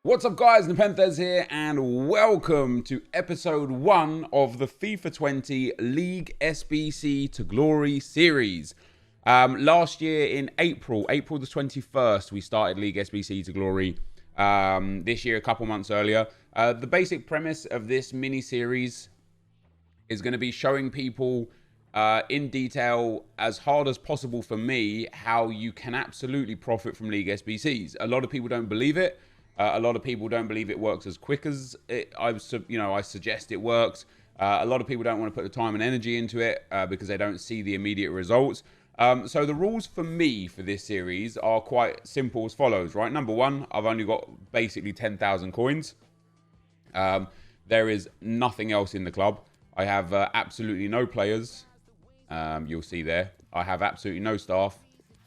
What's up guys, NepentheZ here and welcome to episode 1 of the FIFA 20 League SBC to Glory series. Last year in April the 21st, we started League SBC to Glory. This year, a couple months earlier. The basic premise of this mini-series is going to be showing people in detail, as hard as possible for me, how you can absolutely profit from League SBCs. A lot of people don't believe it. A lot of people don't believe it works as quick as I suggest it works. A lot of people don't want to put the time and energy into it because they don't see the immediate results. So the rules for me for this series are quite simple as follows, right? Number one, I've only got basically 10,000 coins. There is nothing else in the club. I have absolutely no players. You'll see there. I have absolutely no staff.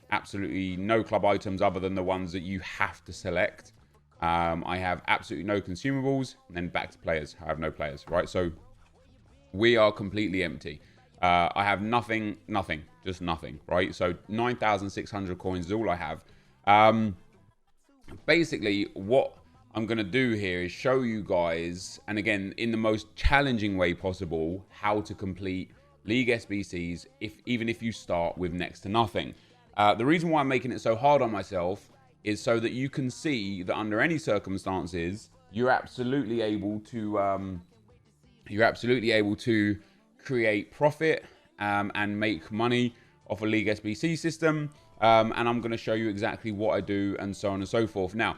Absolutely no club items other than the ones that you have to select. I have absolutely no consumables, and then back to players. I have no players, right? So we are completely empty. I have nothing, just nothing, right? So 9,600 coins is all I have. Basically, what I'm going to do here is show you guys, and again, in the most challenging way possible, how to complete League SBCs, even if you start with next to nothing. The reason why I'm making it so hard on myself is so that you can see that under any circumstances, you're absolutely able to create profit and make money off a League SBC system. And I'm going to show you exactly what I do and so on and so forth. Now,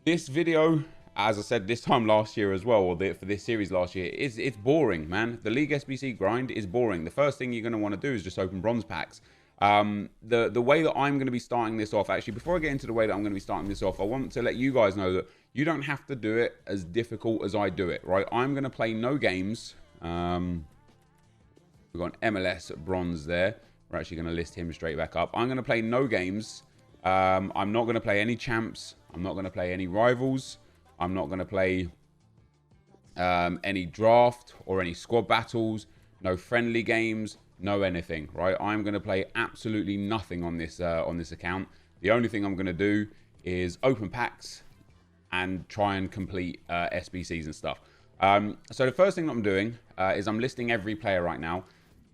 this video, as I said this time last year as well, or for this series last year, it's boring, man. The League SBC grind is boring. The first thing you're going to want to do is just open bronze packs. The way that I'm going to be starting this off, actually, before I get into the way that I'm going to be starting this off, I want to let you guys know that you don't have to do it as difficult as I do it, right? I'm going to play no games. We've got an MLS bronze there. We're actually going to list him straight back up. I'm going to play no games. I'm not going to play any champs. I'm not going to play any rivals. I'm not going to play any draft or any squad battles. No friendly games. No anything, right? I'm going to play absolutely nothing on this account. The only thing I'm going to do is open packs and try and complete SBCs and stuff. So the first thing that I'm doing is I'm listing every player right now.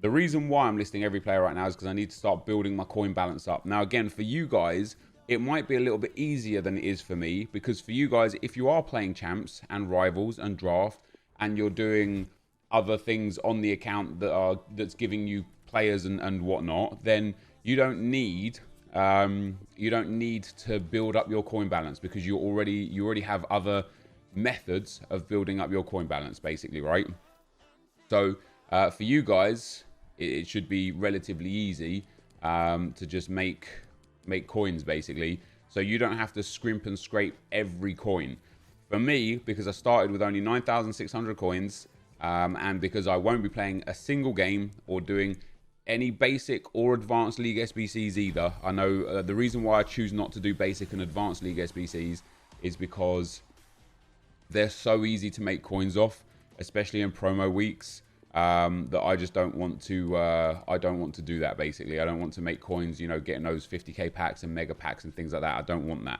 The reason why I'm listing every player right now is because I need to start building my coin balance up. Now, again, for you guys, it might be a little bit easier than it is for me, because for you guys, if you are playing champs and rivals and draft and you're doing other things on the account that's giving you players and whatnot, then you don't need to build up your coin balance, because you already have other methods of building up your coin balance, basically, right? So for you guys, it should be relatively easy to just make coins, basically, so you don't have to scrimp and scrape every coin. For me, because I started with only 9,600 coins, and because I won't be playing a single game or doing any basic or advanced League SBCs either. I know the reason why I choose not to do basic and advanced League SBCs is because they're so easy to make coins off, especially in promo weeks, that I just don't want to. I don't want to do that. Basically, I don't want to make coins, getting those 50k packs and mega packs and things like that. I don't want that.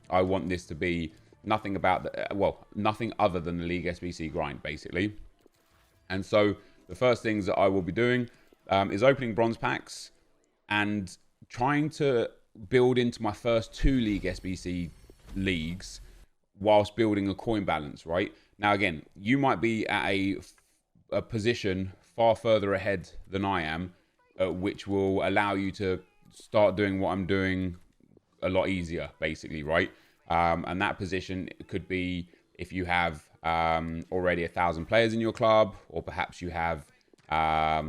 I want this to be nothing nothing other than the League SBC grind, basically. And so the first things that I will be doing is opening bronze packs and trying to build into my first 2 League SBC leagues whilst building a coin balance, right? Now, again, you might be at a position far further ahead than I am, which will allow you to start doing what I'm doing a lot easier, basically, right? And that position could be if you have already 1,000 players in your club, or perhaps you have a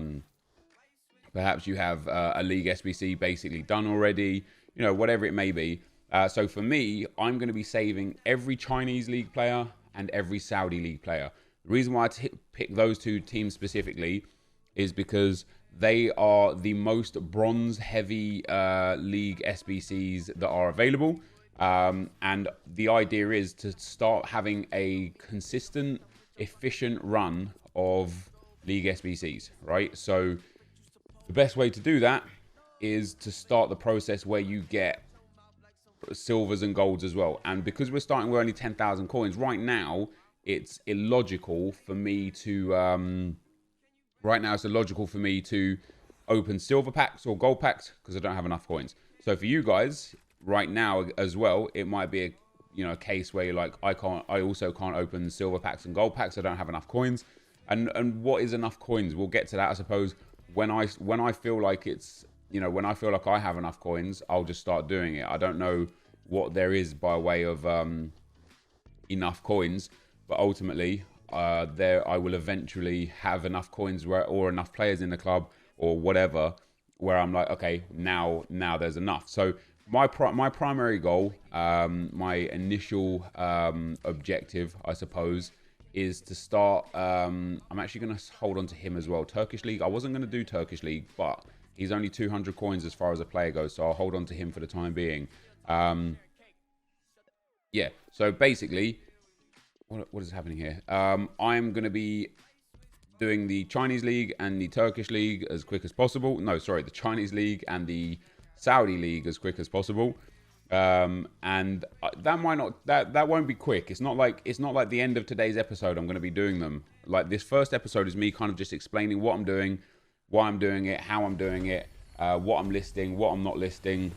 League SBC basically done already, whatever it may be. So for me, I'm going to be saving every Chinese league player and every Saudi league player. The reason why I pick those 2 teams specifically is because they are the most bronze heavy League SBCs that are available. And the idea is to start having a consistent, efficient run of League SBCs, right? So the best way to do that is to start the process where you get silvers and golds as well. And because we're starting with only 10,000 coins right now, it's illogical for me to open silver packs or gold packs because I don't have enough coins. So for you guys right now as well, it might be a case where you're like, I also can't open silver packs and gold packs. I don't have enough coins. And what is enough coins? We'll get to that, I suppose, when I feel like it's, when I feel like I have enough coins, I'll just start doing it. I don't know what there is by way of enough coins, but ultimately I will eventually have enough coins or enough players in the club or whatever, where I'm like, okay, now there's enough. So my primary goal, my initial objective, I suppose, is to start. I'm actually going to hold on to him as well. Turkish League. I wasn't going to do Turkish League, but he's only 200 coins as far as a player goes, so I'll hold on to him for the time being. Yeah. So basically, what is happening here? I'm going to be doing the Chinese League and the Turkish League as quick as possible. No, sorry, the Chinese League and the Saudi League as quick as possible. And that might not, that won't be quick. It's not like the end of today's episode. I'm going to be doing them. Like, this first episode is me kind of just explaining what I'm doing, why I'm doing it, how I'm doing it, what I'm listing, what I'm not listing,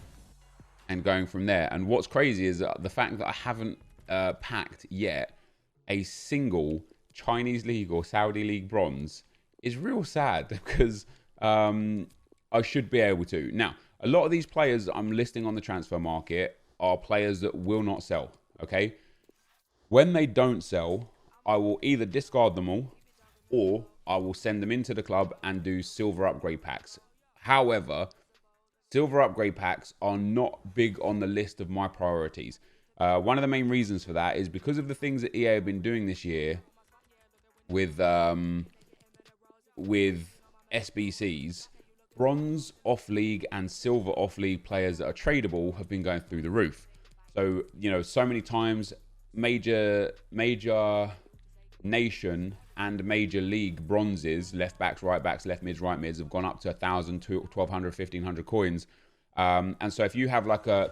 and going from there. And what's crazy is the fact that I haven't packed yet a single Chinese League or Saudi League bronze is real sad, because I should be able to. Now, a lot of these players I'm listing on the transfer market are players that will not sell, okay? When they don't sell, I will either discard them all, or I will send them into the club and do silver upgrade packs. However, silver upgrade packs are not big on the list of my priorities. One of the main reasons for that is because of the things that EA have been doing this year with SBCs. Bronze off-league and silver off-league players that are tradable have been going through the roof. So, so many times major nation and major league bronzes, left backs, right backs, left mids, right mids, have gone up to 1,000, 1,200, 1,500 coins. And so if you have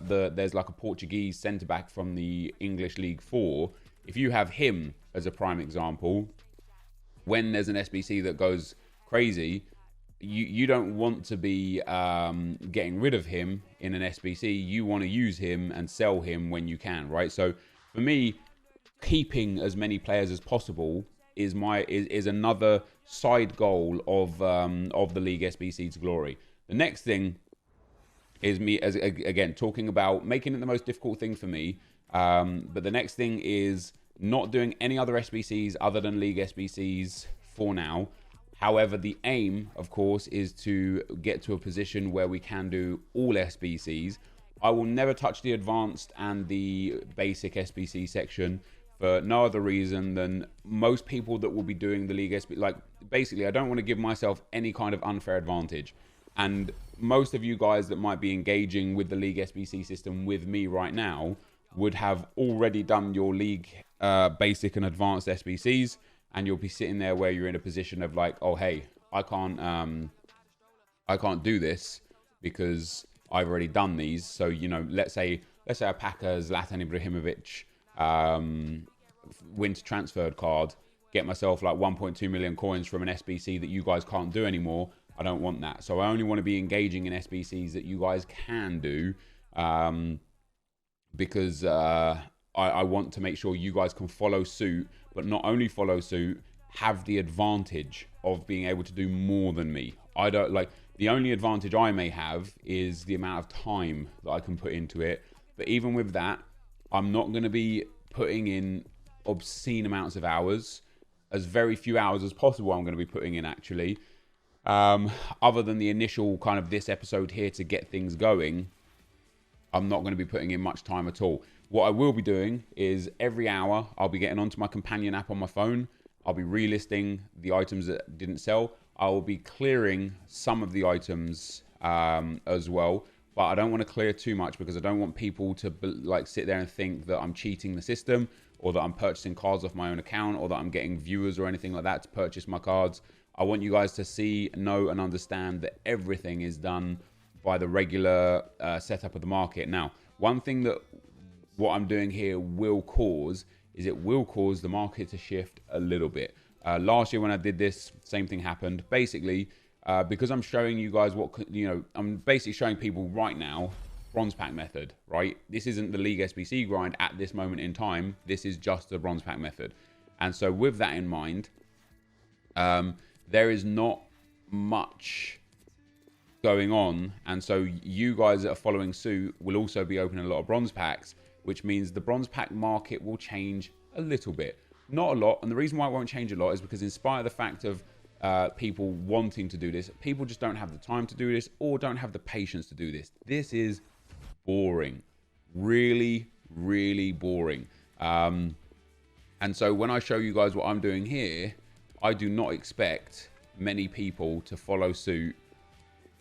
there's like a Portuguese centre back from the English League 4, if you have him as a prime example, when there's an SBC that goes crazy, you don't want to be getting rid of him in an SBC. You want to use him and sell him when you can, right? So for me, keeping as many players as possible is another side goal of the League SBC to glory. The next thing is me, again, talking about making it the most difficult thing for me. But the next thing is not doing any other SBCs other than League SBCs for now. However, the aim, of course, is to get to a position where we can do all SBCs. I will never touch the advanced and the basic SBC section for no other reason than most people that will be doing the League SBC. Like, basically, I don't want to give myself any kind of unfair advantage. And most of you guys that might be engaging with the League SBC system with me right now would have already done your League basic and advanced SBCs. And you'll be sitting there where you're in a position of like, oh, hey, I can't do this because I've already done these. So, let's say I pack a Zlatan Ibrahimovic winter transferred card, get myself like 1.2 million coins from an SBC that you guys can't do anymore. I don't want that. So I only want to be engaging in SBCs that you guys can do, because I want to make sure you guys can follow suit, but not only follow suit, have the advantage of being able to do more than me. I don't like, the only advantage I may have is the amount of time that I can put into it. But even with that, I'm not going to be putting in obscene amounts of hours. As very few hours as possible I'm going to be putting in, actually. Other than the initial kind of this episode here to get things going, I'm not going to be putting in much time at all. What I will be doing is every hour I'll be getting onto my companion app on my phone. I'll be relisting the items that didn't sell. I will be clearing some of the items as well, but I don't want to clear too much because I don't want people to like sit there and think that I'm cheating the system, or that I'm purchasing cards off my own account, or that I'm getting viewers or anything like that to purchase my cards. I want you guys to see, know, and understand that everything is done by the regular setup of the market. Now, one thing that what I'm doing here will cause is it will cause the market to shift a little bit. Last year when I did this, same thing happened. Basically, because I'm showing you guys what, I'm basically showing people right now, bronze pack method, right? This isn't the League SBC grind at this moment in time. This is just the bronze pack method. And so with that in mind, there is not much going on. And so you guys that are following suit will also be opening a lot of bronze packs, which means the bronze pack market will change a little bit. Not a lot. And the reason why it won't change a lot is because in spite of the fact of people wanting to do this, people just don't have the time to do this or don't have the patience to do this. This is boring. Really, really boring. And so when I show you guys what I'm doing here, I do not expect many people to follow suit.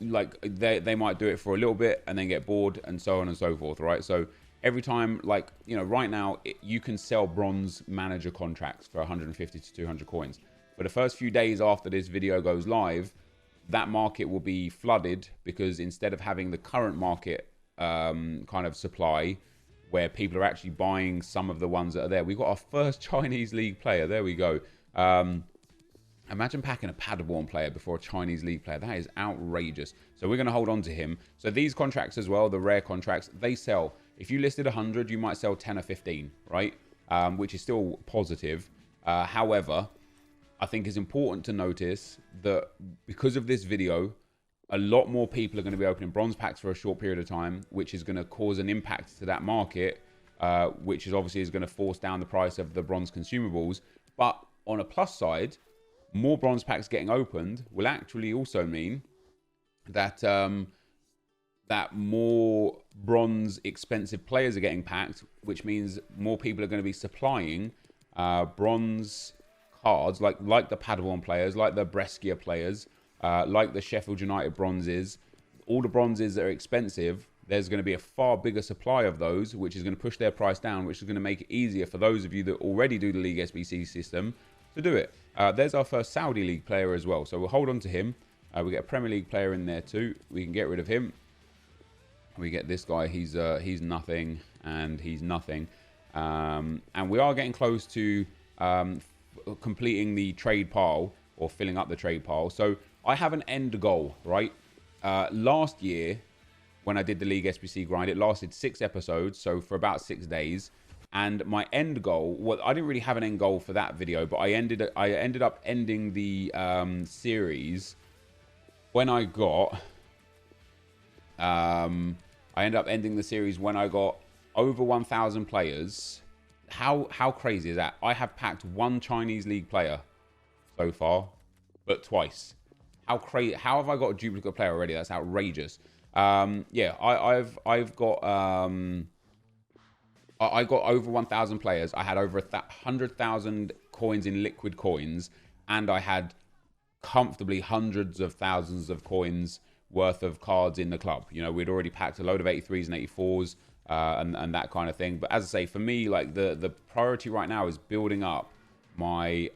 Like they might do it for a little bit and then get bored and so on and so forth, right? So every time, like, right now you can sell bronze manager contracts for 150 to 200 coins. For the first few days after this video goes live, that market will be flooded because instead of having the current market kind of supply where people are actually buying some of the ones that are there. We've got our first Chinese league player. There we go. Imagine packing a Padawan player before a Chinese league player. That is outrageous. So we're going to hold on to him. So these contracts as well, the rare contracts, they sell. If you listed 100, you might sell 10 or 15, right? Which is still positive. However, I think it's important to notice that because of this video, a lot more people are going to be opening bronze packs for a short period of time, which is going to cause an impact to that market, which is obviously going to force down the price of the bronze consumables. But on a plus side, more bronze packs getting opened will actually also mean that that more bronze expensive players are getting packed, which means more people are going to be supplying bronze cards like the Padawan players, like the Brescia players, like the Sheffield United bronzes. All the bronzes that are expensive, there's going to be a far bigger supply of those, which is going to push their price down, which is going to make it easier for those of you that already do the League SBC system to do it. There's our first Saudi League player as well, so we'll hold on to him. We get a Premier League player in there too. We can get rid of him. We get this guy. He's nothing and he's nothing. And we are getting close to completing the trade pile or filling up the trade pile. So I have an end goal, right? Last year when I did the League SBC grind, it lasted 6 episodes, so for about 6 days. And my end goal, well, I didn't really have an end goal for that video, but I ended up ending the series when I got over 1,000 players. How crazy is that? I have packed 1 Chinese league player so far, but twice. How have I got a duplicate player already? That's outrageous. Yeah, I've got I got over 1,000 players. I had over 100,000 coins in liquid coins, and I had comfortably hundreds of thousands of coins worth of cards in the club. We'd already packed a load of 83s and 84s and that kind of thing. But as I say, for me, like the priority right now is building up my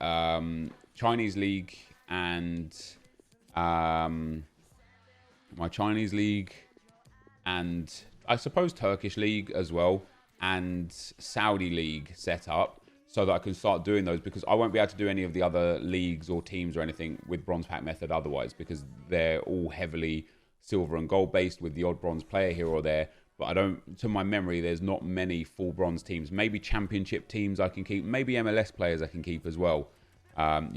Chinese league and I suppose Turkish league as well, and Saudi league set up so that I can start doing those, because I won't be able to do any of the other leagues or teams or anything with bronze pack method otherwise, because they're all heavily silver and gold based with the odd bronze player here or there. But to my memory, there's not many full bronze teams. Maybe championship teams I can keep, maybe MLS players I can keep as well. But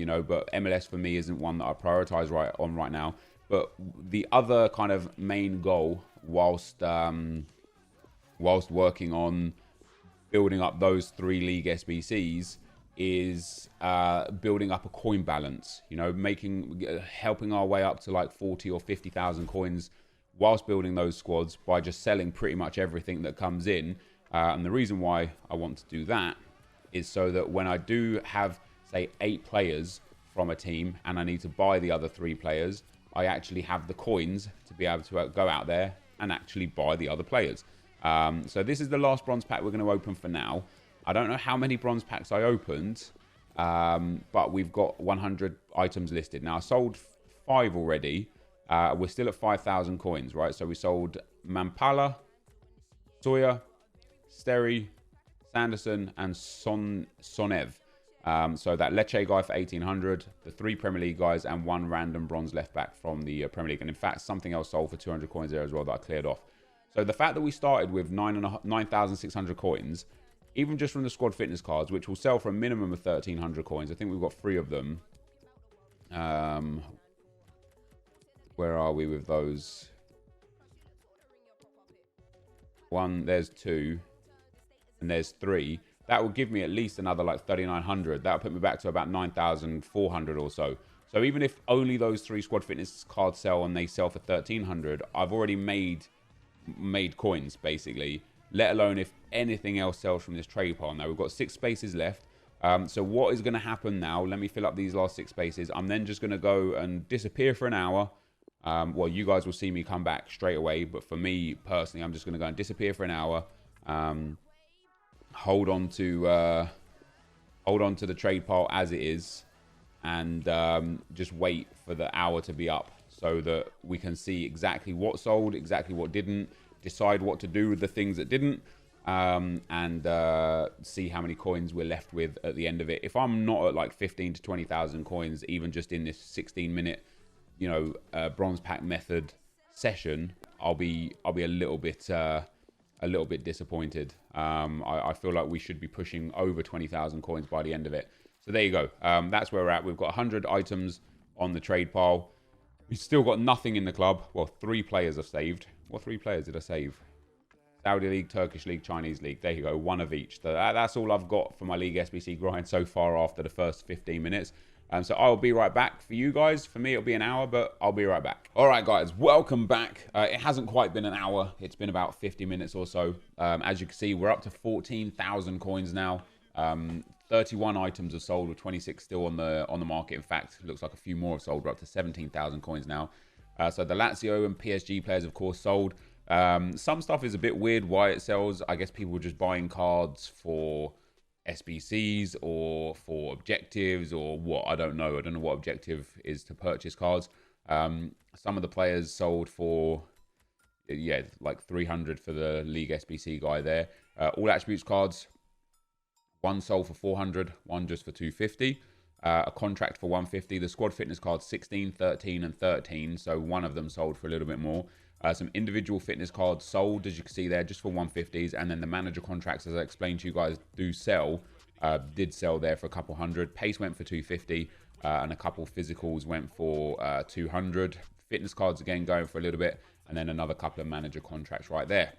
MLS for me isn't one that I prioritize right now. But the other kind of main goal whilst working on building up those 3 League SBCs is building up a coin balance, helping our way up to like 40 or 50,000 coins whilst building those squads by just selling pretty much everything that comes in. And the reason why I want to do that is so that when I do have, say, 8 players from a team and I need to buy the other 3 players, I actually have the coins to be able to go out there and actually buy the other players. So this is the last bronze pack we're going to open for now. I don't know how many bronze packs I opened, but we've got 100 items listed. Now, I sold 5 already. We're still at 5,000 coins, right? So we sold Mampala, Sawyer, Sterry, Sanderson, and Sonev. So that Lecce guy for 1,800, the 3 Premier League guys, and 1 random bronze left back from the Premier League. And in fact, something else sold for 200 coins there as well that I cleared off. So the fact that we started with 9,600 coins, even just from the squad fitness cards, which will sell for a minimum of 1,300 coins. I think we've got 3 of them. Where are we with those? 1, there's 2, and there's 3. That will give me at least another like 3,900. That'll put me back to about 9,400 or so. So even if only those 3 squad fitness cards sell and they sell for 1,300, I've already made coins basically. Let alone if anything else sells from this trade pile. Now we've got 6 spaces left. So what is going to happen now? Let me fill up these last 6 spaces. I'm then just going to go and disappear for an hour. Well, you guys will see me come back straight away, but for me personally, I'm just going to go and disappear for an hour. Hold on to the trade pile as it is, and just wait for the hour to be up so that we can see exactly what sold, exactly what didn't, decide what to do with the things that didn't, and see how many coins we're left with at the end of it. If I'm not at like 15 to 20,000 coins, even just in this 16-minute, you know, bronze pack method session, I'll be a little bit disappointed. I feel like we should be pushing over 20,000 coins by the end of it. So there you go. That's where we're at. We've got 100 items on the trade pile. We've still got nothing in the club. Well, 3 players are saved. What 3 players did I save? Saudi League, Turkish League, Chinese League. There you go. 1 of each. So that's all I've got for my League SBC grind so far after the first 15 minutes. So I'll be right back for you guys. For me, it'll be an hour, but I'll be right back. All right, guys, welcome back. It hasn't quite been an hour. It's been about 50 minutes or so. As you can see, we're up to 14,000 coins now. 31 items have sold, with 26 still on the market. In fact, it looks like a few more have sold. We're up to 17,000 coins now. So the Lazio and PSG players, of course, sold. Some stuff is a bit weird why it sells. I guess people were just buying cards for SBCs or for objectives or what. I don't know. I don't know what objective is to purchase cards. Some of the players sold for, yeah, like 300 for the League SBC guy there. All attributes cards. 1 sold for 400, 1 just for 250. A contract for 150. The squad fitness cards 16, 13, and 13. So 1 of them sold for a little bit more. Some individual fitness cards sold, as you can see there, just for 150s. And then the manager contracts, as I explained to you guys, do sell. Did sell there for a couple hundred. Pace went for 250. And a couple physicals went for 200. Fitness cards, again, going for a little bit. And then another couple of manager contracts right there.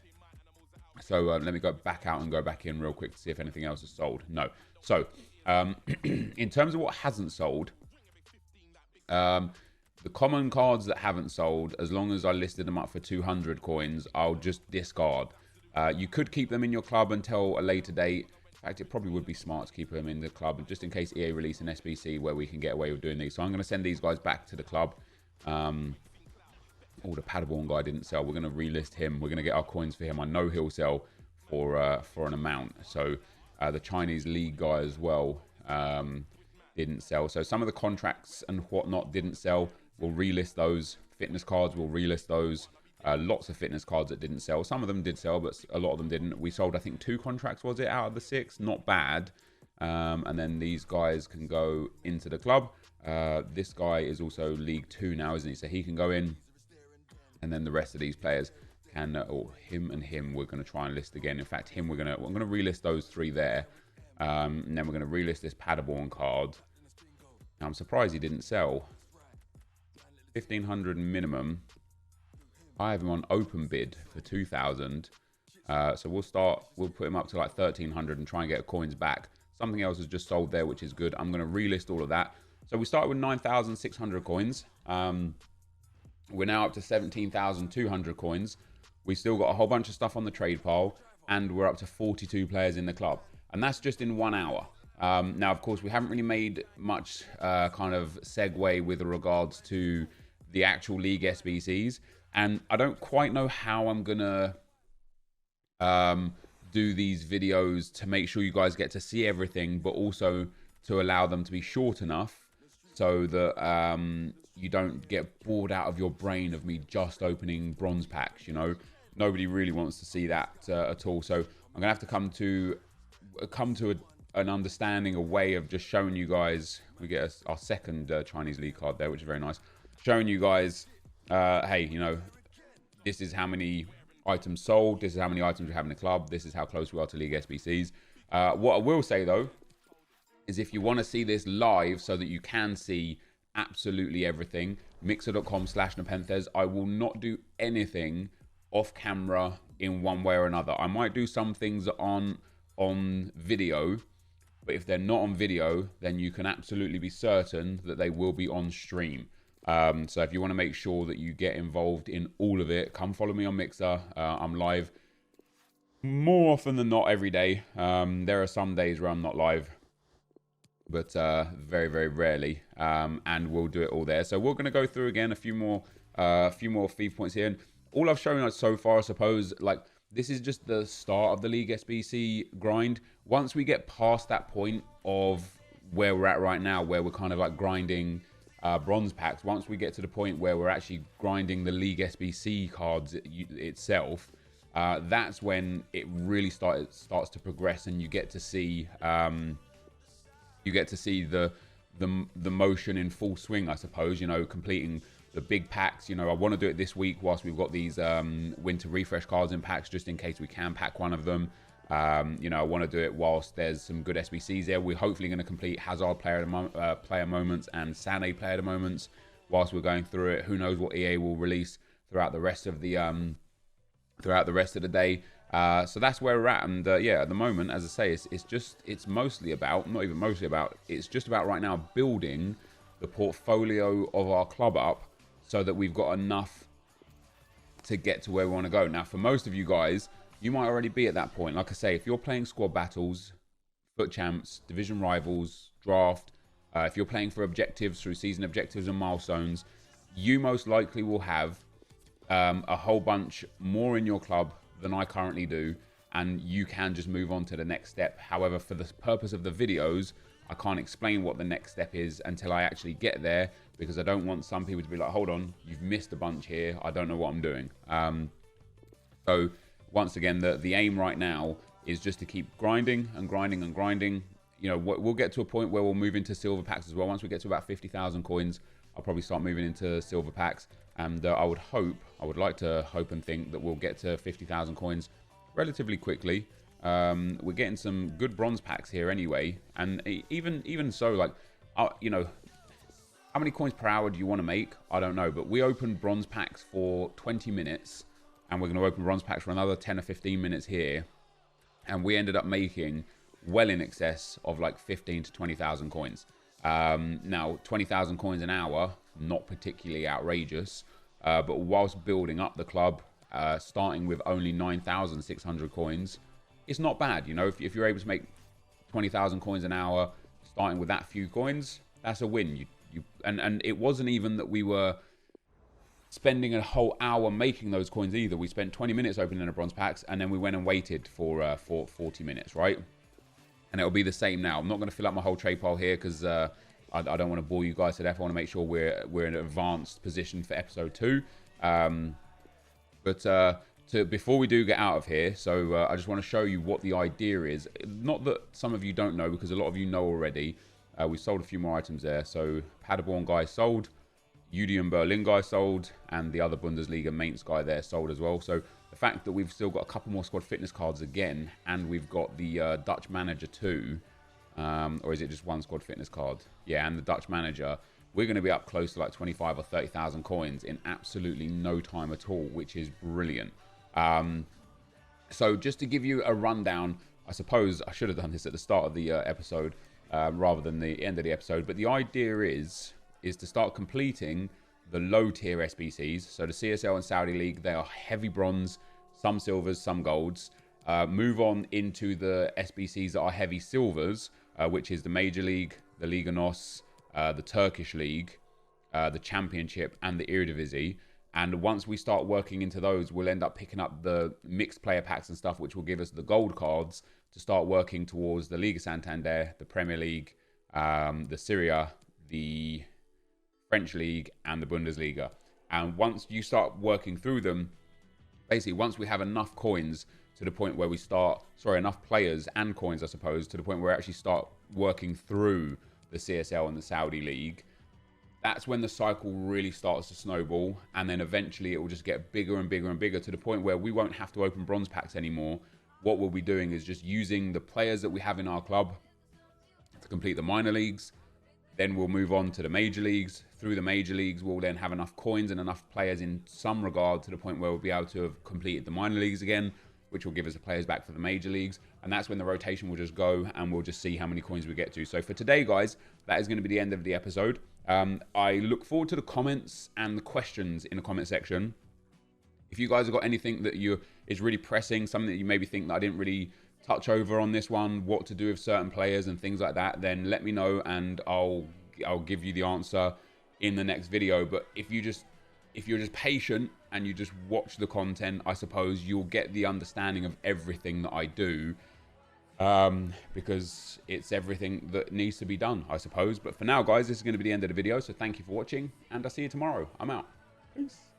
So let me go back out and go back in real quick to see if anything else is sold. No. So in terms of what hasn't sold, the common cards that haven't sold, as long as I listed them up for 200 coins, I'll just discard. You could keep them in your club until a later date. In fact, it probably would be smart to keep them in the club, just in case EA release an SBC where we can get away with doing these. So I'm going to send these guys back to the club. Oh, the Paderborn guy didn't sell. We're going to relist him. We're going to get our coins for him. I know he'll sell for an amount. So the Chinese League guy as well didn't sell. So some of the contracts and whatnot didn't sell. We'll relist those. Fitness cards, we'll relist those. Lots of fitness cards that didn't sell. Some of them did sell, but a lot of them didn't. We sold, I think, 2 contracts, was it, out of the 6? Not bad. And then these guys can go into the club. This guy is also League 2 now, isn't he? So he can go in. And then the rest of these players can, or him and him, we're going to try and list again. In fact, him, I'm going to relist those 3 there. And then we're going to relist this Paderborn card. Now, I'm surprised he didn't sell. 1,500 minimum. I have him on open bid for 2,000. So we'll put him up to like 1,300 and try and get coins back. Something else has just sold there, which is good. I'm going to relist all of that. So we started with 9,600 coins. We're now up to 17,200 coins. We still got a whole bunch of stuff on the trade pile, and we're up to 42 players in the club. And that's just in 1 hour. Now, of course, we haven't really made much kind of segue with regards to the actual League SBCs. And I don't quite know how I'm going to do these videos to make sure you guys get to see everything, but also to allow them to be short enough so that you don't get bored out of your brain of me just opening bronze packs, you know. nobody really wants to see that at all. So I'm gonna have to come to an understanding, a way of just showing you guys. We get our second Chinese league card there, which is very nice. Showing you guys, hey, you know, this is how many items sold. This is how many items we have in the club. This is how close we are to League SBCs. What I will say though, is if you want to see this live so that you can see absolutely everything, mixer.com/NepentheZ. I will not do anything off camera in one way or another. I might do some things on video, but if they're not on video, then you can absolutely be certain that they will be on stream. So if you want to make sure that you get involved in all of it, come follow me on Mixer. I'm live more often than not every day. There are some days where I'm not live, but very, very rarely, and we'll do it all there. So we're going to go through again a few more FIFA points here, and all I've shown us so far, I suppose, like, this is just the start of the League SBC grind. Once we get past that point of where we're at right now, where we're kind of like grinding bronze packs, once we get to the point where we're actually grinding the League SBC cards itself, that's when it really starts to progress, and you get to see the motion in full swing, I suppose. You know, completing the big packs. You know, I want to do it this week whilst we've got these winter refresh cards in packs, just in case we can pack one of them. You know, I want to do it whilst there's some good SBCs there. We're hopefully going to complete Hazard player moments and Sané player moments whilst we're going through it. Who knows what EA will release throughout the rest of the day. So that's where we're at, and yeah, at the moment, as I say, it's mostly about, not even mostly about, it's just about right now building the portfolio of our club up so that we've got enough to get to where we want to go. Now, for most of you guys, you might already be at that point. Like I say, if you're playing squad battles, foot champs, division rivals, draft, if you're playing for objectives through season objectives and milestones, you most likely will have a whole bunch more in your club than I currently do, and you can just move on to the next step. However, for the purpose of the videos, I can't explain what the next step is until I actually get there, because I don't want some people to be like, hold on, you've missed a bunch here, I don't know what I'm doing. So once again, the aim right now is just to keep grinding and grinding and grinding. You know, we'll get to a point where we'll move into silver packs as well. Once we get to about 50,000 coins, I'll probably start moving into silver packs. And I would like to hope and think that we'll get to 50,000 coins relatively quickly. We're getting some good bronze packs here anyway. And even so, like, you know, how many coins per hour do you want to make? I don't know. But we opened bronze packs for 20 minutes. And we're going to open bronze packs for another 10 or 15 minutes here. And we ended up making well in excess of like 15 to 20,000 coins. Now, 20,000 coins an hour, not particularly outrageous, but whilst building up the club, starting with only 9,600 coins, it's not bad. You know, if you're able to make 20,000 coins an hour, starting with that few coins, that's a win. And it wasn't even that we were spending a whole hour making those coins either. We spent 20 minutes opening the bronze packs, and then we went and waited for 40 minutes, right? And it'll be the same now. I'm not going to fill up my whole trade pile here because I don't want to bore you guys to death. I want to make sure we're in an advanced position for episode 2. Before we do get out of here, so I just want to show you what the idea is. Not that some of you don't know, because a lot of you know already. We sold a few more items there. So Paderborn guy sold, Union Berlin guy sold, and the other Bundesliga Mainz guy there sold as well. So the fact that we've still got a couple more squad fitness cards again, and we've got the Dutch manager too, or is it just one squad fitness card? Yeah, and the Dutch manager, we're going to be up close to like 25 or 30,000 coins in absolutely no time at all, which is brilliant. So just to give you a rundown, I suppose I should have done this at the start of the episode rather than the end of the episode, but the idea is to start completing the low tier SBCs. So the CSL and Saudi League, they are heavy bronze, some silvers, some golds. Move on into the SBCs that are heavy silvers, which is the Major League, the Liga NOS, the Turkish League, the Championship, and the Eredivisie. And once we start working into those, we'll end up picking up the mixed player packs and stuff, which will give us the gold cards to start working towards the Liga Santander, the Premier League, the Serie A, the French League, and the Bundesliga. And once you start working through them, basically, once we have enough coins to the point where we start, sorry, enough players and coins, I suppose, to the point where we actually start working through the CSL and the Saudi League, that's when the cycle really starts to snowball. And then eventually it will just get bigger and bigger and bigger to the point where we won't have to open bronze packs anymore. What we'll be doing is just using the players that we have in our club to complete the minor leagues. Then we'll move on to the major leagues. Through the major leagues, we'll then have enough coins and enough players in some regard to the point where we'll be able to have completed the minor leagues again, which will give us the players back for the major leagues. And that's when the rotation will just go and we'll just see how many coins we get to. So for today, guys, that is going to be the end of the episode. I look forward to the comments and the questions in the comment section. If you guys have got anything that is really pressing, something that you maybe think that I didn't really touch over on this one, what to do with certain players and things like that, then let me know and I'll give you the answer in the next video. But if you're just patient and you just watch the content, I suppose you'll get the understanding of everything that I do, because it's everything that needs to be done, I suppose. But for now, guys, this is going to be the end of the video. So thank you for watching and I'll see you tomorrow. I'm out. Peace.